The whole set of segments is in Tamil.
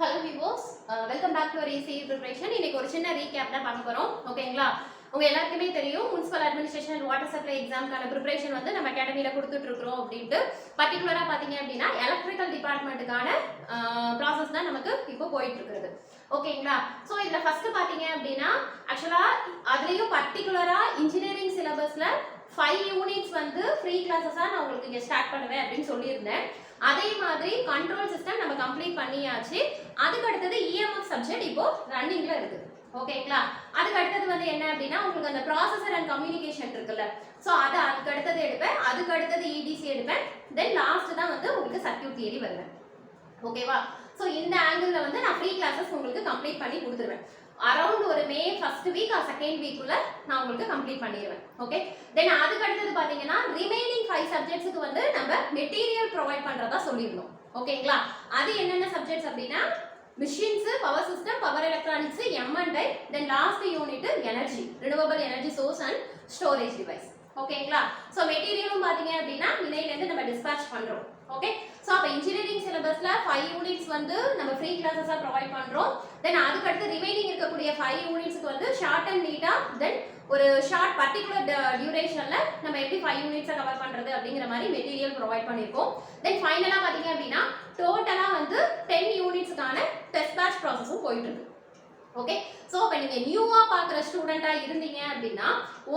Hello viewers, welcome back to our ECE preparation. இன்னைக்கு ஒரு சின்ன ரீகேப் தான் பார்க்க போறோம். ஓகேங்களா? உங்க எல்லாருக்குமே தெரியும் municipal administration and water supply எக்ஸாம்க்கான ப்ரிப்பரேஷன் வந்து நம்ம அகாடமில கொடுத்துட்டு இருக்கோம் அப்படிட்டு பர்టిక్యులரா பாத்தீங்க அப்படினா எலக்ட்ரிக்கல் டிபார்ட்மென்ட்கான process தான் நமக்கு இப்போ போயிட்டு இருக்குது. ஓகேங்களா? சோ இதுல ஃபர்ஸ்ட் பாத்தீங்க அப்படினா एक्चुअली அதுலயும் பர்టిక్యులரா இன்ஜினியரிங் சிலபஸ்ல 5 யூனிட்ஸ் வந்து ஃப்ரீ கிளாसेसா நான் உங்களுக்கு இங்க ஸ்டார்ட் பண்ணுவேன் அப்படினு சொல்லியிருந்தேன். அதே மாதிரி கண்ட்ரோல் சிஸ்டம் நம்ம கம்ப்ளீட் பண்ணியாச்சு. அதுக்கு அடுத்து EMF சப்ஜெக்ட் இப்போ ரன்னிங்ல இருக்கு. ஓகேங்களா? அதுக்கு அடுத்து வந்து என்ன அப்படினா உங்களுக்கு அந்த ப்ராசஸர் அண்ட் கம்யூனிகேஷன் இருக்குல்ல. சோ அதுக்கு அடுத்து எடுப்பேன். அதுக்கு அடுத்து EDC எடுப்பேன். தென் லாஸ்ட் தான் வந்து உங்களுக்கு சர்க்யூட் தியரி வருவேன். ஓகேவா? சோ இந்த ஆங்கிள்ல வந்து நான் ஃப்ரீ கிளாसेस உங்களுக்கு கம்ப்ளீட் பண்ணி கொடுத்துருவேன். அரௌண்ட் ஒரு May first week or second வீக்குள்ள நான் உங்களுக்கு கம்ப்ளீட் பண்ணிடுவேன். ஓகே, தென் அதுக்கு அடுத்து பாத்தீங்கன்னா ரிமைனிங் 5 சப்ஜெக்ட்ஸ்க்கு வந்து நம்ம மெட்டீரியல் ப்ரொவைட் பண்றதா சொல்லிருந்தோம். ஓகேங்களா? அது என்னென்ன சப்ஜெக்ட்ஸ் அப்படினா machines, power system, power electronics, M&I, then last unit energy, renewable energy source and storage device. ஓகேங்களா? சோ மெட்டீரியலும் பாத்தீங்க அப்படினா இணையில இருந்து நம்ம டிஸ்பாட்ச் பண்றோம். ஓகே, சோ அப்ப இன்ஜினியரிங் சிலபஸ்ல 5 யூனிட்ஸ் வந்து நம்ம ஃப்ரீ கிளாसेसா ப்ரொவைட் பண்றோம். தென் அதுக்கு அடுத்து ரிமைனிங் இருக்கக்கூடிய 5 யூனிட்ஸ்க்கு வந்து ஷார்ட் அண்ட் நீட்டா தென் ஒரு ஷார்ட் பர்టిక్యులர் டியூரேஷன்ல நம்ம எப்படி 5 யூனிட்ஸை கவர் பண்றது அப்படிங்கிற மாதிரி மெட்டீரியல் ப்ரொவைட் பண்ணிருக்கோம். தென் ஃபைனலா பாத்தீங்க அப்படினா டோட்டலா வந்து 10 யூனிட்ஸ்க்கான டெஸ்ட் பேட்ச் ப்ராசஸும் போயிட்டு இருக்கு. ஓகே, சோ அப்ப நீங்க நியூவா பாக்குற ஸ்டூடெண்டா இருந்தீங்க அப்படின்னா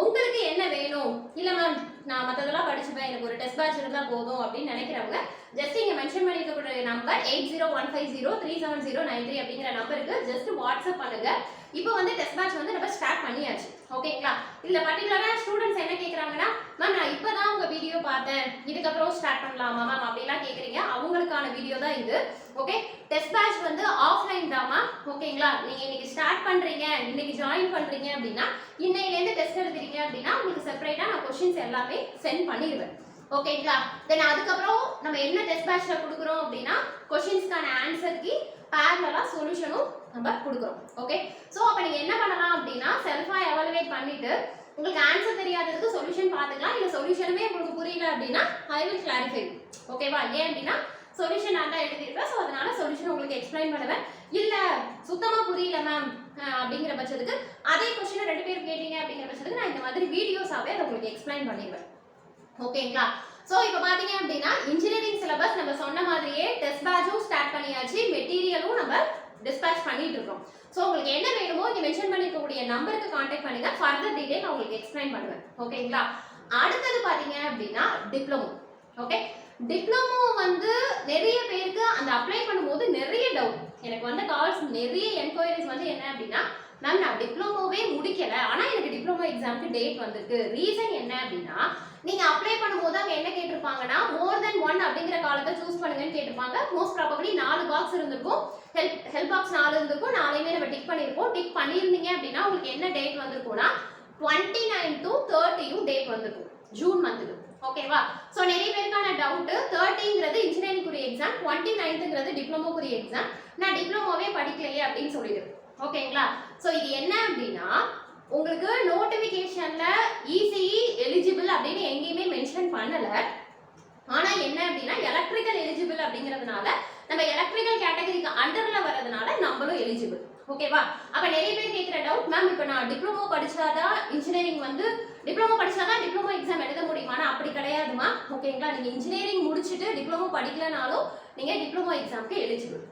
உங்களுக்கு என்ன வேணும், இல்ல மேம் நான் மத்ததெல்லாம் படிச்சுப்பேன் எனக்கு ஒரு டெஸ்ட் பேட்ச் இருந்தா போதும் அப்படின்னு நினைக்கிறவங்க ஜஸ்ட் இங்க மென்ஷன் பண்ணிருக்கக்கூடிய நம்பர் 8015037093 அப்படிங்கிற நம்பருக்கு ஜஸ்ட் வாட்ஸ்அப் பண்ணுங்க. இப்போ வந்து டெஸ்ட் பேட்ச் வந்து நம்ம ஸ்டார்ட் பண்ணியாச்சு. ஓகேங்களா? இல்ல பர்టిక్యులரா ஸ்டூடெண்ட்ஸ் என்ன கேக்குறாங்கன்னா மேம் நான் இப்பதான் உங்க வீடியோ பார்த்தேன் இதுக்கப்புறம் ஸ்டார்ட் பண்ணலாமா மேம் அப்படிலாம் கேக்குறீங்க. அவங்களுக்கான வீடியோ தான் இது. ஓகே, டெஸ்ட் பேட்ச் வந்து ஆஃப்லைன் தாமா. ஓகேங்களா? நீங்க இன்னைக்கு ஸ்டார்ட் பண்றீங்க, இன்னைக்கு ஜாயின் பண்றீங்க அப்படின்னா இன்னையில இருந்து டெஸ்ட் எழுதுறீங்க அப்படின்னா உங்களுக்கு செப்பரேட்டா நான் क्वेश्चंस எல்லாமே சென்ட் பண்ணிடுவேன். ஓகேங்களா? தென் அதுக்கப்புறம் நம்ம என்ன டெஸ்ட் பேட்ச்ல கொடுக்குறோம் அப்படின்னா क्वेश्चंसக்கான ஆன்சருக்கு parallel சொல்யூஷனும் நம்ம கொடுக்குறோம். ஓகே, சோ அப்ப நீங்க என்ன பண்ணலாம் அப்படின்னா செல்ஃபா எவாலுவேட் பண்ணிட்டு உங்களுக்கு ஆன்சர் தெரியாததுக்கு சொல்யூஷன் பாத்துக்கலாம். இல்ல சொல்யூஷனுமே உங்களுக்கு புரியல அப்படின்னா ஐ வில் கிளாரிஃபை. ஓகேவா? ஏன் அப்படின்னா சொல்யூஷன் நான் தான் எழுதிருப்பேன். சோ அதனால சொல்யூஷன் உங்களுக்கு எக்ஸ்பிளைன் பண்ணுவேன். இல்ல சுத்தமா புரியல மேம் அப்படிங்கிற பட்சத்துக்கு அதே क्वेश्चन ரெண்டு பேரும் கேட்டீங்க அப்படிங்கிற பட்சத்துக்கு நான் இந்த மாதிரி வீடியோஸாவே அதை உங்களுக்கு எக்ஸ்பிளைன் பண்ணிடுவேன். ஓகேங்களா? சோ இப்போ பாத்தீங்க அப்படின்னா இன்ஜினியரிங் சிலபஸ் நம்ம சொன்ன மாதிரியே டெஸ்ட் பேட்சும் ஸ்டார்ட் பண்ணியாச்சு, மெட்டீரியலும் நம்ம டிஸ்பாட்ச் பண்ணிட்டு இருக்கோம். சோ உங்களுக்கு என்ன வேணுமோ இங்க மென்ஷன் பண்ணிருக்கக்கூடிய நம்பருக்கு கான்டாக்ட் பண்ணுங்க. ஃபர்தர் டீடைல் நான் உங்களுக்கு எக்ஸ்பிளைன் பண்ணுவேன். ஓகேங்களா? அடுத்து பாத்தீங்க அப்படின்னா டிப்ளமோ. ஓகே, டிப்ளமோ வந்து நிறைய பேருக்கு அந்த அப்ளை பண்ணும்போது நிறைய டவுட் எனக்கு வந்த கால்ஸ், நிறைய என்கொயரிஸ் வந்து என்ன அப்படின்னா மேம் நான் டிப்ளமோவே முடிக்கல ஆனா எனக்கு டிப்ளமோ எக்ஸாம்க்கு டேட் வந்திருக்கு. ரீசன் என்ன அப்படின்னா நீங்க அப்ளை பண்ணும்போது அங்க என்ன கேட்டிருப்பாங்கன்னா மோர் தென் 1 அப்படிங்கிற காலத்தை சூஸ் பண்ணுங்கன்னு கேட்டிருப்பாங்க. மோஸ்ட் ப்ராபபிலி 4 பாக்ஸ் இருந்திருக்கும். ஹெல்ப் பாக்ஸ் 4 இருந்திருக்கும். 4மே நம்ம டிக் பண்ணிருப்போம். டிக் பண்ணிருந்தீங்க அப்படின்னா உங்களுக்கு என்ன டேட் வந்திருக்கும்னா 29 to 30 டேட் வந்திருக்கும் ஜூன் மந்த்துக்கு. ஓகேவா? சோ நிறைய பேருக்கான டவுட் 30ங்கிறது இன்ஜினியரிங் குரிய எக்ஸாம், 29ங்கிறது டிப்ளமோ குரிய எக்ஸாம். நான் டிப்ளமோவே படிக்கலையே அப்படின்னு சொல்லிடு. ஓகேங்களா? சோ இது என்ன அப்படின்னா உங்களுக்கு நோட்டிபிகேஷன்ல ECE எலிஜிபிள் அப்படின்னு எங்கேயுமே மென்ஷன் பண்ணல. ஆனா என்ன அப்படின்னா எலக்ட்ரிக்கல் எலிஜிபிள் அப்படிங்கிறதுனால நம்ம எலக்ட்ரிக்கல் கேட்டகரிக்கு அண்டர்ல வரதுனால நம்மளும் எலிஜிபிள். ஓகேவா? அப்ப நிறைய பேர் கேட்கிற டவுட் மேம் இப்போ நான் டிப்ளமோ படிச்சாதான் இன்ஜினியரிங் வந்து டிப்ளமோ படிச்சாதான் டிப்ளமோ எக்ஸாம் எழுத முடியுமானா அப்படி கிடையாதுமா. ஓகேங்களா? நீங்க இன்ஜினியரிங் முடிச்சுட்டு டிப்ளமோ படிக்கலனாலும் நீங்க டிப்ளமோ எக்ஸாம்க்கு எலிஜிபிள்.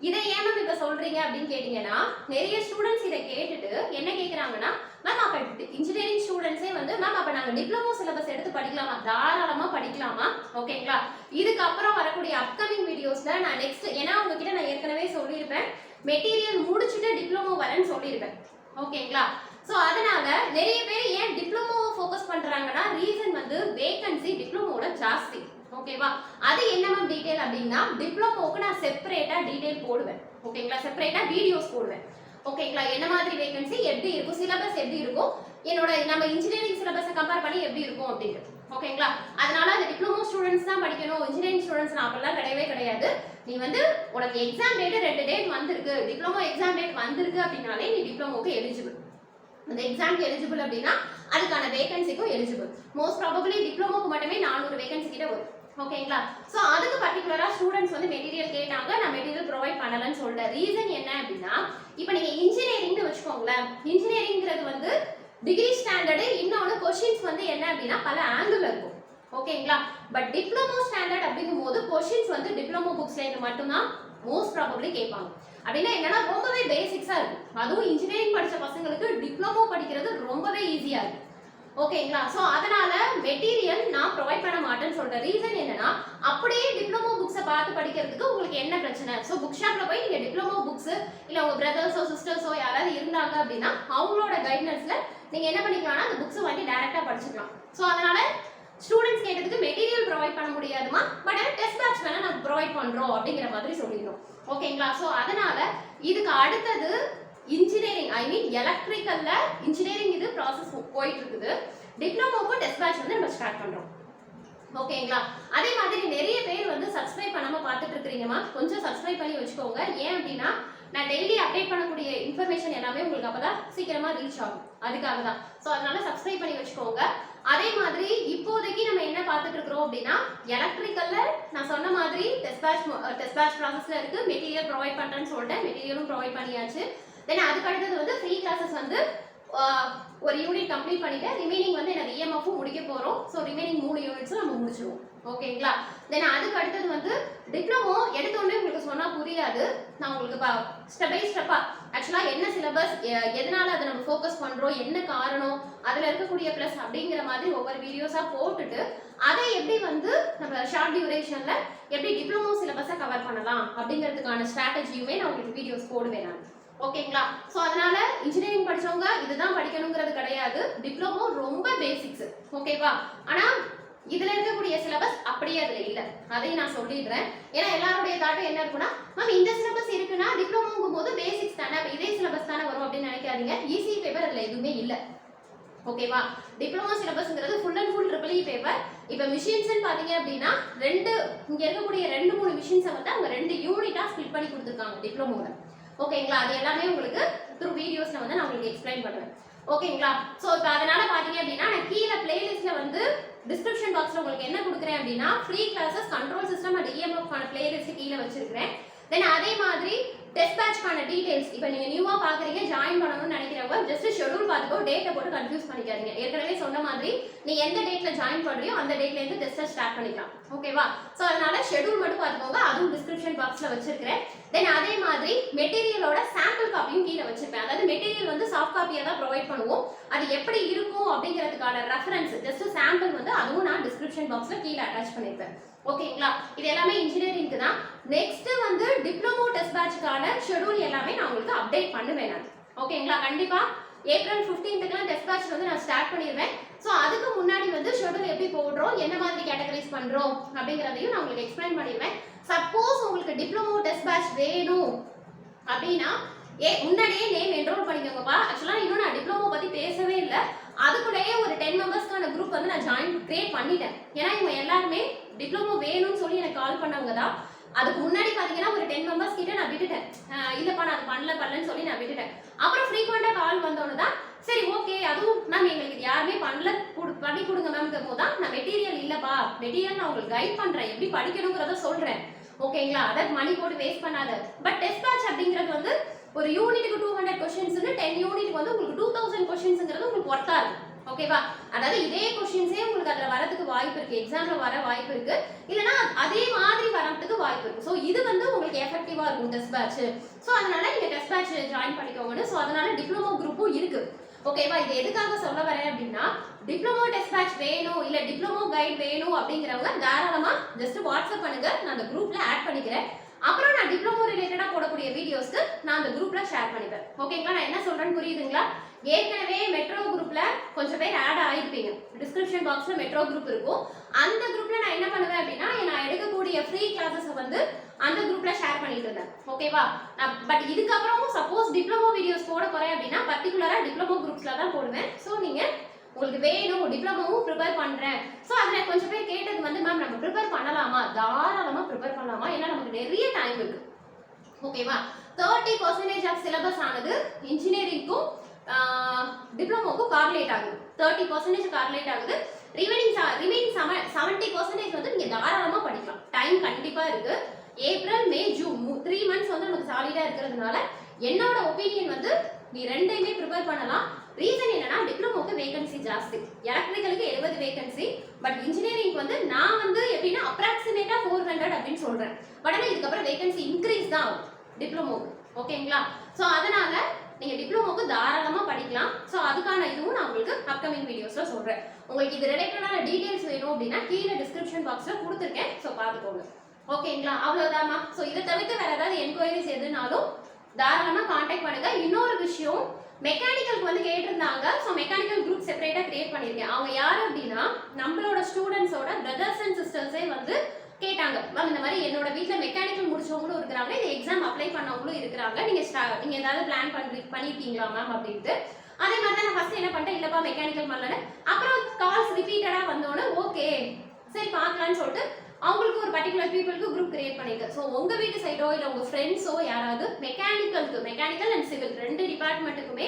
இதை ஏன் மேம் இப்ப சொல்றீங்க அப்படின்னு கேட்டீங்கன்னா நிறைய ஸ்டூடெண்ட்ஸ் இதை கேட்டுட்டு என்ன கேட்கறாங்கன்னா மேம் அப்ப இன்ஜினியரிங் ஸ்டூடெண்ட்ஸே வந்து மேம் அப்ப நாங்க டிப்ளமோ சிலபஸ் எடுத்து படிக்கலாமா? தாராளமா படிக்கலாமா. ஓகேங்களா? இதுக்கப்புறம் வரக்கூடிய அப்கமிங் வீடியோஸ்ல நான் நெக்ஸ்ட் ஏன்னா உங்ககிட்ட நான் ஏற்கனவே சொல்லியிருப்பேன் மெட்டீரியல் முடிச்சுட்டு டிப்ளமோ வரேன்னு சொல்லியிருப்பேன். ஓகேங்களா? சோ அதனால நிறைய பேர் ஏன் டிப்ளமோ ஃபோக்கஸ் பண்றாங்கன்னா ரீசன் வந்து வேகன்சி டிப்ளமோல ஜாஸ்தி. ஓகேவா? அது என்ன மேம் டீடைல் அப்படின்னா டிப்ளமோக்கு நான் செப்பரேட்டா டீடைல் போடுவேன். ஓகேங்களா? செப்பரேட்டா வீடியோஸ் போடுவேன். ஓகேங்களா? என்ன மாதிரி வேகன்சி எப்படி இருக்கும், சிலபஸ் எப்படி இருக்கும், என்னோட நம்ம இன்ஜினியரிங் சிலபஸை கம்பேர் பண்ணி எப்படி இருக்கும் அப்படிங்கிறது. ஓகேங்களா? அதனால அது டிப்ளமோ ஸ்டூடெண்ட்ஸ் தான் படிக்கணும், இன்ஜினியரிங் ஸ்டூடெண்ட்ஸ் அப்படிலாம் கிடையவே கிடையாது. நீ வந்து உனக்கு எக்ஸாம் டேட் 2 டேட் வந்திருக்கு, டிப்ளமோ எக்ஸாம் டேட் வந்திருக்கு அப்படின்னாலே நீ டிப்ளமோக்கு எலிஜிபிள். அந்த எக்ஸாம்க்கு எலிஜிபிள் அப்படின்னா அதுக்கான வேகன்சிக்கும் எலிஜிபிள். மோஸ்ட் ப்ராபபிலி டிப்ளமோக்கு மட்டுமே 400 வேகன்சி கிட்ட வரும். ஓகேங்களா? சோ அதுக்கு பர்టిక్యులரா ஸ்டூடண்ட்ஸ் வந்து மெட்டீரியல் கேட்டாங்க, நான் மெட்டீரியல் ப்ரொவைட் ப்ரொவைட் பண்ணலன்னு சொல்ற ரீசன் என்ன அப்படின்னா, இப்போ நீங்க இன்ஜினியரிங்னு வச்சுக்கோங்களேன், இன்ஜினியரிங்கிறது வந்து டிகிரி ஸ்டாண்டர்டு, இன்னொன்று கொஷின்ஸ் வந்து என்ன அப்படின்னா பல ஆங்கிள் இருக்கும். ஓகேங்களா? பட் டிப்ளமோ ஸ்டாண்டர்ட் அப்படிங்கும்போது கொஷின்ஸ் வந்து டிப்ளமோ புக்ஸ்ல இருந்து மட்டும்தான் மோஸ்ட் ப்ராபப்ளி கேட்பாங்க. அப்படின்னா என்னன்னா ரொம்பவே பேசிக்ஸா இருக்கும். அதுவும் இன்ஜினியரிங் படிச்ச பசங்களுக்கு டிப்ளமோ படிக்கிறது ரொம்பவே ஈஸியா இருக்கும். ஓகேங்களா? ஸோ அதனால மெட்டீரியல் நான் ப்ரொவைட் பண்ண மாட்டேன்னு சொல்ற ரீசன் என்னன்னா, அப்படியே டிப்ளமோ புக்ஸை பார்த்து படிக்கிறதுக்கு உங்களுக்கு என்ன பிரச்சனை? ஸோ புக் ஷாப்ல போய் நீங்க டிப்ளமோ புக்ஸ் இல்ல உங்க பிரதர்ஸோ சிஸ்டர்ஸோ யாராவது இருந்தாங்க அப்படின்னா அவங்களோட கைட்னஸ்ல நீங்க என்ன பண்ணிக்கலாம்னா அந்த புக்ஸை வாங்கி டைரக்டா படிச்சுக்கலாம். ஸோ அதனால ஸ்டூடெண்ட்ஸ் கேட்டதுக்கு மெட்டீரியல் ப்ரொவைட் பண்ண முடியாதுமா, பட் டெஸ்ட் பேட்ச் வேணா நாங்கள் ப்ரொவைட் பண்றோம் அப்படிங்கிற மாதிரி சொல்லிடுறோம். ஓகேங்களா? ஸோ அதனால இதுக்கு அடுத்தது இன்ஜினியரிங், ஐ மீன் எலக்ட்ரிக்கல்ல இன்ஜினியரிங் இது ப்ராசஸ் போயிட்டு இருக்குது. டிப்ளமோக்கு டெஸ்ட் பேட்ச் வந்து நம்ம ஸ்டார்ட் பண்றோம். ஓகேங்களா? அதே மாதிரி நிறைய பேர் வந்து சப்ஸ்கிரைப் பண்ணாம பார்த்துட்டு இருக்கீங்கம்மா, கொஞ்சம் சப்ஸ்கிரைப் பண்ணி வச்சுக்கோங்க. ஏன் அப்படின்னா நான் டெய்லி அப்டேட் பண்ணக்கூடிய இன்ஃபர்மேஷன் எல்லாமே உங்களுக்கு அப்பதான் சீக்கிரமா ரீச் ஆகும், அதுக்காக தான். ஸோ அதனால சப்ஸ்கிரைப் பண்ணி வச்சுக்கோங்க. அதே மாதிரி இப்போதைக்கு நம்ம என்ன பார்த்துட்டு இருக்கிறோம் அப்படின்னா, எலக்ட்ரிக்கல்ல நான் சொன்ன மாதிரி டெஸ்ட் பேட்ச் ப்ராசஸ்ல இருக்கு. மெட்டீரியல் ப்ரொவைட் பண்றேன்னு சொல்லிட்டேன், மெட்டீரியலும் ப்ரொவைட் பண்ணியாச்சு. தென் அதுக்கு அடுத்தது வந்து ஃப்ரீ கிளாஸஸ் வந்து ஒரு யூனிட் கம்ப்ளீட் பண்ணிட்டு ரிமைனிங் வந்து எனக்கு இஎம்எஃப்பும் முடிக்க போறோம். ஸோ ரிமைனிங் 3 யூனிட்ஸும் நம்ம முடிச்சிடுவோம். ஓகேங்களா? தென் அதுக்கு அடுத்தது வந்து டிப்ளமோ எடுத்தோடனே உங்களுக்கு சொன்னா புரியாது. நான் உங்களுக்கு ஸ்டெப் பை ஸ்டெப்பா ஆக்சுவலா என்ன சிலபஸ், எதனால அதை நம்ம ஃபோக்கஸ் பண்றோம், என்ன காரணம், அதுல இருக்கக்கூடிய பிளஸ் அப்படிங்கிற மாதிரி ஒவ்வொரு வீடியோஸா போட்டுட்டு அதை எப்படி வந்து நம்ம ஷார்ட் டியூரேஷன்ல எப்படி டிப்ளமோ சிலபஸை கவர் பண்ணலாம் அப்படிங்கிறதுக்கான ஸ்ட்ராட்டஜியுமே நான் உங்களுக்கு வீடியோஸ் போடுவேன் நான். ஓகேங்களா? ஸோ அதனால இன்ஜினியரிங் படிச்சவங்க இதுதான் படிக்கணுங்கிறது கிடையாது. டிப்ளமோ ரொம்ப பேசிக்ஸ். ஓகேவா? ஆனா இதுல இருக்கக்கூடிய சிலபஸ் அப்படியே அதுல இல்ல, அதையும் நான் சொல்லிடுறேன். ஏன்னா எல்லாருடைய தாட்டம் என்ன இருக்குன்னா, மேம் இந்த சிலபஸ் இருக்குன்னா டிப்ளமோங்கும் போது பேசிக்ஸ் தானே, அப்ப இதே சிலபஸ் தானே வரும் அப்படின்னு நினைக்காதீங்க. ஈஸி பேப்பர் அதுல எதுவுமே இல்ல. ஓகேவா? டிப்ளமோ சிலபஸ்ங்கிறது full and full triple E paper. இப்போ மிஷின்ஸ்ன்னு பாத்தீங்க அப்படின்னா இங்க இருக்கக்கூடிய 2-3 மிஷின்ஸை வந்து அவங்க 2 யூனிட்டா ஸ்பிளிட் பண்ணி கொடுத்துருக்காங்க டிப்ளமோல. ஓகேங்களா? அது எல்லாமே உங்களுக்கு த்ரூ வீடியோஸ்ல வந்து நான் உங்களுக்கு எக்ஸ்பிளைன் பண்ணுவேன். ஓகேங்களா? ஸோ இப்போ அதனால பாத்தீங்க அப்படின்னா நான் கீழே பிளேலிஸ்ட்ல வந்து டிஸ்கிரிப்ஷன் பாக்ஸ்ல உங்களுக்கு என்ன கொடுக்குறேன் அப்படின்னா free classes, control system and EMF ஆன பிளேலிஸ்ட் கீழே வச்சிருக்கிறேன். தென் அதே மாதிரி டெஸ்ட் பேட்ச்க்கான டீடைல்ஸ், இப்போ நீங்க நியூவா பாக்குறீங்க ஜாயின் பண்ணணும்னு நினைக்கிறவங்க ஜஸ்ட் ஷெட்யூல் பார்த்துக்கோ, டேட்டை போட்டு கன்ஃபியூஸ் பண்ணிக்காதீங்க. ஏற்கனவே சொன்ன மாதிரி நீ எந்த டேட்ல ஜாயின் பண்றியோ அந்த டேட்ல இருந்து டெஸ்ட்டை ஸ்டார்ட் பண்ணிக்கலாம். ஓகேவா? ஸோ அதனால ஷெட்யூல் மட்டும் பார்த்துக்கோங்க, அதுவும் டிஸ்கிரிப்ஷன் பாக்ஸ்ல வச்சிருக்கிறேன். தென் அதே மாதிரி மெட்டீரியலோட சாம்பிள் காப்பியும் கீழே வச்சிருப்பேன். அதாவது மெட்டீரியல் வந்து சாஃப்ட் காப்பியா தான் ப்ரொவைட் பண்ணுவோம். அது எப்படி இருக்கும் அப்படிங்கிறதுக்கான ரெஃபரன்ஸ் ஜஸ்ட் சாம்பிள் வந்து அதுவும் நான் டிஸ்கிரிப்ஷன் பாக்ஸ்ல கீழே அட்டாச் பண்ணிருப்பேன். ஓகேங்களா? இது எல்லாமே இன்ஜினியரிங்க்கு தான். நெக்ஸ்ட் வந்து டிப்ளமோ டெஸ்ட் பேட்ச்க்கான ஷெட்யூல் எல்லாமே நான் உங்களுக்கு அப்டேட் பண்ணுவேன் நான். ஓகேங்களா? கண்டிப்பா ஏப்ரல் 15க்குலாம் டெஸ்ட் பேட்ச் வந்து நான் ஸ்டார்ட் பண்ணிடுவேன். ஸோ அதுக்கு முன்னாடி வந்து ஷெட்யூல் எப்படி போடுறோம், என்ன மாதிரி கேட்டகரைஸ் பண்றோம் அப்படிங்கிறதையும் நான் உங்களுக்கு எக்ஸ்பிளைன் பண்ணிடுவேன். சப்போஸ் உங்களுக்கு டிப்ளமோ டெஸ்ட் பேட்ச் வேணும் அப்படின்னா முன்னாடியே நேம் என்ரோல் பண்ணிக்கோங்கப்பா. ஆக்சுவலா இன்னும் நான் டிப்ளமோ பத்தி பேசவே இல்லை. அதுக்குள்ளேயே ஒரு 10 மெம்பர்ஸ்க்கான குரூப் வந்து நான் கிரியேட் பண்ணிட்டேன். ஏன்னா இவங்க எல்லாருமே டிப்ளமோ வேணும்னு சொல்லி எனக்கு கால் பண்ணவங்க தான். அதுக்கு முன்னாடி பாத்தீங்கன்னா ஒரு 10 மெம்பர்ஸ் கிட்ட நான் விட்டுட்டேன். இல்லப்பா நான் பண்ணலன்னு சொல்லி நான் விட்டுட்டேன். அப்புறம் ஃப்ரீக்வெண்டா கால் வந்தோன்னு தான் சரி ஓகே அதுவும் மேம் எங்களுக்கு யாருமே பண்ணி கொடுங்க மேம்ங்கும் போது தான் நான் மெட்டீரியல் இல்லப்பா, மெட்டீரியல் நான் உங்களுக்கு கைட் பண்றேன், எப்படி படிக்கணுங்கிறத சொல்றேன். ஓகேங்களா? அதை மணி போட்டு வேஸ்ட் பண்ணாத. பட் டெஸ்ட் பேட்ச் அப்படிங்கிறது வந்து ஒரு யூனிட்டுக்கு 200 கொஸ்டின்ஸ், 10 யூனிட் வந்து உங்களுக்கு 2000 கொஸ்டின்ஸ்ங்கிறது உங்களுக்கு ஒர்த்தா இருக்கும். ஓகேவா? அதாவது இதே கொஸ்டின்ஸே உங்களுக்கு அதுல வரதுக்கு வாய்ப்பு இருக்கு, எக்ஸாம்ல வர வாய்ப்பு இருக்கு, இல்லனா அதே மாதிரி வரதுக்கு வாய்ப்பு இருக்கு. சோ இது வந்து உங்களுக்கு எஃபெக்டிவா இருக்கும் டெஸ்ட் பேட்ச். சோ அதனால நீங்க டெஸ்ட் பேட்ச் ஜாயின் பண்ணிக்கோங்க. சோ அதனால டிப்ளமோ குரூப்பும் இருக்கு. ஓகேவா? இது எதுக்காக சொல்ல வரேன் அப்படின்னா டிப்ளமோ டெஸ்ட் பேட்ச் வேணும் இல்ல டிப்ளமோ கைட் வேணும் அப்படிங்கிறவங்க தாராளமா ஜஸ்ட் வாட்ஸ்அப் பண்ணுங்க, நான் அந்த குரூப்ல ஆட் பண்ணிக்கிறேன். அப்புறம் நான் டிப்ளமோ ரிலேட்டடா போடக்கூடிய வீடியோஸ்க்கு நான் அந்த குரூப்ல ஷேர் பண்ணிப்பேன். ஓகேங்களா? நான் என்ன சொல்றேன்னு புரியுதுங்களா? ஏற்கனவே மெட்ரோ குரூப்ல கொஞ்சம் பேர் ஆட் ஆயிருப்பீங்க. டிஸ்கிரிப்ஷன் பாக்ஸ்ல மெட்ரோ குரூப் இருக்கும். அந்த குரூப்ல நான் என்ன பண்ணுவேன் அப்படின்னா நான் எடுக்கக்கூடிய ஃப்ரீ கிளாஸஸ் வந்து அந்த குரூப்ல ஷேர் பண்ணிட்டு இருந்தேன். ஓகேவா? பட் இதுக்கப்புறம் சப்போஸ் டிப்ளமோ வீடியோஸ் போட போறேன் அப்படின்னா பர்டிகுலரா டிப்ளமோ குரூப்ஸ்ல தான் போடுவேன். ஸோ நீங்க உங்களுக்கு வேணும் டிப்ளமோவும் ப்ரிப்பேர் பண்றேன். ஸோ அதில் கொஞ்சம் பேர் கேட்டது வந்து மேம் நம்ம ப்ரிப்பேர் பண்ணலாமா? தாராளமா ப்ரிப்பேர் பண்ணலாமா, ஏன்னா நமக்கு நிறைய டைம் இருக்கு. ஓகேவா? 30% ஆஃப் சிலபஸ் ஆனது இன்ஜினியரிங்க்கும் டிப்ளமோக்கும் கார்லேட் ஆகுது. 30% கார்லேட் ஆகுது. ரிமைனிங் 70% வந்து நீங்க தாராளமா படிக்கலாம். டைம் கண்டிப்பா இருக்கு. ஏப்ரல் மே ஜூன் 3 months வந்து நமக்கு சாலிடா இருக்கிறதுனால என்னோட ஒப்பீனியன் வந்து நீ ரெண்டையுமே ப்ரிப்பேர் பண்ணலாம். ரீசன் என்னன்னா டிப்ளமோக்கு வேகன்சி ஜாஸ்தி, எலக்ட்ரிக்கலுக்கு 70 வேகன்சி, பட் இன்ஜினியரிங் வந்து நான் வந்து எப்படின்னா அப்ராக்சிமேட்டா 400 அப்படின்னு சொல்றேன். பட் ஆனால் இதுக்கப்புறம் வேகன்சி இன்க்ரீஸ் தான் ஆகும் டிப்ளமோக்கு. ஓகேங்களா? ஸோ அதனால நீங்க டிப்ளமோக்கு தாராளமா படிக்கலாம். ஸோ அதுக்கான இதுவும் நான் உங்களுக்கு அப்கமிங் வீடியோஸ்ல சொல்றேன். உங்களுக்கு இது ரிலேட்டடான டீடைல்ஸ் வேணும் அப்படின்னா கீழே டிஸ்கிரிப்ஷன் பாக்ஸ்ல கொடுத்துருக்கேன். ஸோ பார்த்துக்கோங்க. ஓகேங்களா? அவ்வளவுதாமா. ஸோ இதை தவிர்த்து வேற ஏதாவது என்கொயரிஸ் எதுனாலும் தாராளமா கான்டாக்ட் பண்ணுங்க. இன்னொரு விஷயம், மெக்கானிக்கலுக்கு வந்து கேட்டிருந்தாங்க. ஸோ மெக்கானிக்கல் குரூப் செப்பரேட்டா கிரியேட் பண்ணியிருக்கேன். அவங்க யாரு அப்படின்னா நம்மளோட ஸ்டூடெண்ட்ஸோட பிரதர்ஸ் அண்ட் சிஸ்டர்ஸே வந்து கேட்டாங்க. மேம் இந்த மாதிரி என்னோட வீட்டில் மெக்கானிக்கல் முடிச்சவங்களும் இருக்கிறாங்க, இந்த எக்ஸாம் அப்ளை பண்ணவங்களும் இருக்கிறாங்க, நீங்க ஏதாவது பிளான் பண்ணிருக்கீங்களா மேம் அப்படின்ட்டு. அதே மாதிரி தான் நான் ஃபர்ஸ்ட் என்ன பண்ணிட்டேன், இல்லப்பா மெக்கானிக்கல் பண்ணல. அப்புறம் கால்ஸ் ரிப்பீட்டடா வந்தோடனே ஓகே சரி பார்க்கலான்னு சொல்லிட்டு அவங்களுக்கு ஒரு பர்டிகுலர் பீப்புளுக்கு குரூப் கிரியேட் பண்ணிருக்கேன். ஸோ உங்க வீட்டு சைடோ இல்லை உங்க ஃப்ரெண்ட்ஸோ யாராவது மெக்கானிக்கல் அண்ட் சிவில் 2 டிபார்ட்மெண்ட்டுக்குமே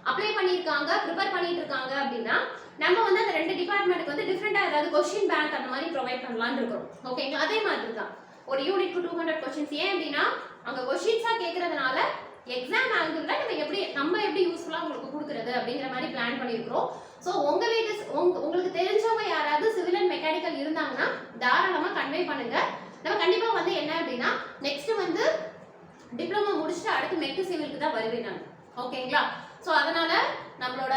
அப்ளை பண்ணியிருக்காங்க, ப்ரிப்பேர் பண்ணிட்டு இருக்காங்க அப்படின்னா நம்ம வந்து அந்த 2 டிபார்ட்மெண்ட்டுக்கு வந்து டிஃப்ரெண்டா ஏதாவது கொஸ்டின் பேங்க் அந்த மாதிரி ப்ரொவைட் பண்ணலாம்னு இருக்கோம். ஓகேங்களா? அதே மாதிரி தான் ஒரு யூனிட்க்கு 200 கொஸ்டின்ஸ். ஏன் அப்படின்னா அங்க கொஸ்டின்ஸா கேட்கறதுனால எக்ஸாம் ஆங்கிள் நம்ம எப்படி யூஸ்ஃபுல்லா உங்களுக்கு கொடுக்குறது அப்படிங்கிற மாதிரி பிளான் பண்ணியிருக்கிறோம். ஸோ உங்க வீட்டு உங்களுக்கு தெரிஞ்சவங்க யாராவது சிவில் அண்ட் மெக்கானிக்கல் இருந்தாங்கன்னா தாராளமா கன்வே பண்ணுங்க. நம்ம கண்டிப்பா வந்து என்ன அப்படின்னா நெக்ஸ்ட் வந்து டிப்ளமோ முடிச்சுட்டு அடுத்து மெக்கு சிவிலுக்கு தான் வருவேன் நான். ஓகேங்களா? ஸோ அதனால நம்மளோட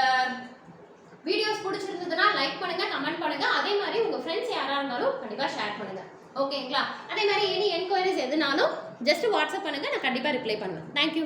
வீடியோஸ் பிடிச்சிருந்ததுன்னா லைக் பண்ணுங்க, கமெண்ட் பண்ணுங்க. அதே மாதிரி உங்க ஃப்ரெண்ட்ஸ் யாரா இருந்தாலும் கண்டிப்பா ஷேர் பண்ணுங்க. ஓகேங்களா? அதே மாதிரி எனி என்கொயரிஸ் எதுனாலும் ஜஸ்ட் வாட்ஸ்அப் பண்ணுங்க, நான் கண்டிப்பா ரிப்ளை பண்ணுவேன். தேங்க்யூ.